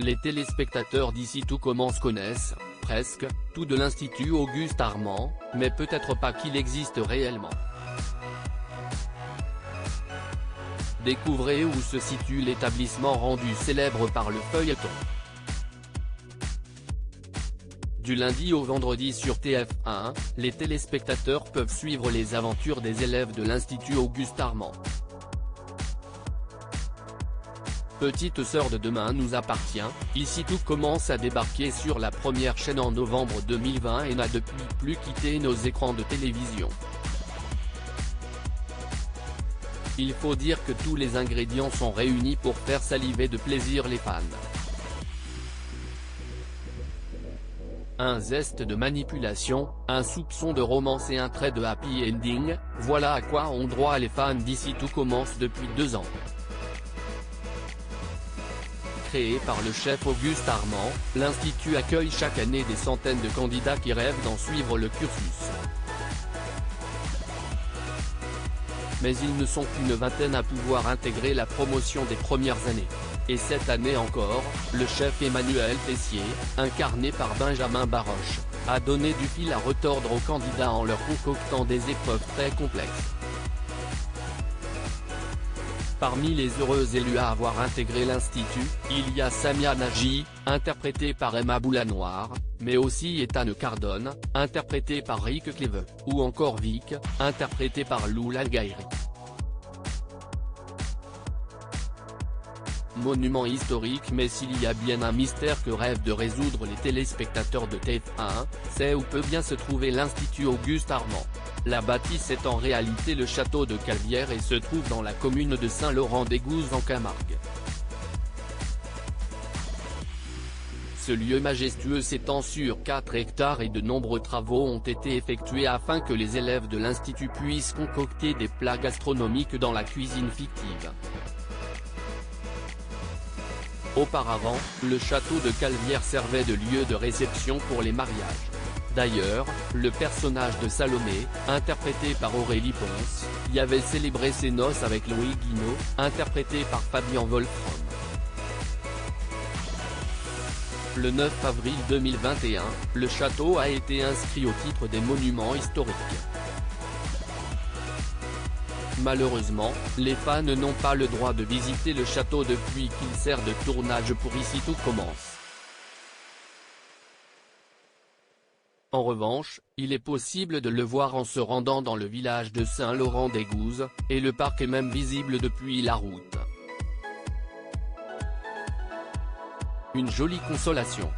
Les téléspectateurs d'Ici tout commence connaissent, presque, tout de l'Institut Auguste Armand, mais peut-être pas qu'il existe réellement. Découvrez où se situe l'établissement rendu célèbre par le feuilleton. Du lundi au vendredi sur TF1, les téléspectateurs peuvent suivre les aventures des élèves de l'Institut Auguste Armand. Petite sœur de demain nous appartient, Ici tout commence à débarquer sur la première chaîne en novembre 2020 et n'a depuis plus quitté nos écrans de télévision. Il faut dire que tous les ingrédients sont réunis pour faire saliver de plaisir les fans. Un zeste de manipulation, un soupçon de romance et un trait de happy ending, voilà à quoi ont droit les fans d'Ici tout commence depuis 2 ans. Créé par le chef Auguste Armand, l'Institut accueille chaque année des centaines de candidats qui rêvent d'en suivre le cursus. Mais ils ne sont qu'une vingtaine à pouvoir intégrer la promotion des premières années. Et cette année encore, le chef Emmanuel Tessier, incarné par Benjamin Baroche, a donné du fil à retordre aux candidats en leur concoctant des épreuves très complexes. Parmi les heureux élus à avoir intégré l'Institut, il y a Samia Nagy, interprétée par Emma Boulanoir, mais aussi Ethan Cardone, interprété par Rick Cleve, ou encore Vic, interprété par Lou Laguerre. Monument historique, mais s'il y a bien un mystère que rêvent de résoudre les téléspectateurs de TF1, c'est où peut bien se trouver l'Institut Auguste Armand. La bâtisse est en réalité le château de Calvière et se trouve dans la commune de Saint-Laurent-des-Gouzes en Camargue. Ce lieu majestueux s'étend sur 4 hectares et de nombreux travaux ont été effectués afin que les élèves de l'Institut puissent concocter des plats gastronomiques dans la cuisine fictive. Auparavant, le château de Calvière servait de lieu de réception pour les mariages. D'ailleurs, le personnage de Salomé, interprété par Aurélie Ponce, y avait célébré ses noces avec Louis Guinaud, interprété par Fabien Wolfram. Le 9 avril 2021, le château a été inscrit au titre des monuments historiques. Malheureusement, les fans n'ont pas le droit de visiter le château depuis qu'il sert de tournage pour Ici tout commence. En revanche, il est possible de le voir en se rendant dans le village de Saint-Laurent-des-Gouzes, et le parc est même visible depuis la route. Une jolie consolation.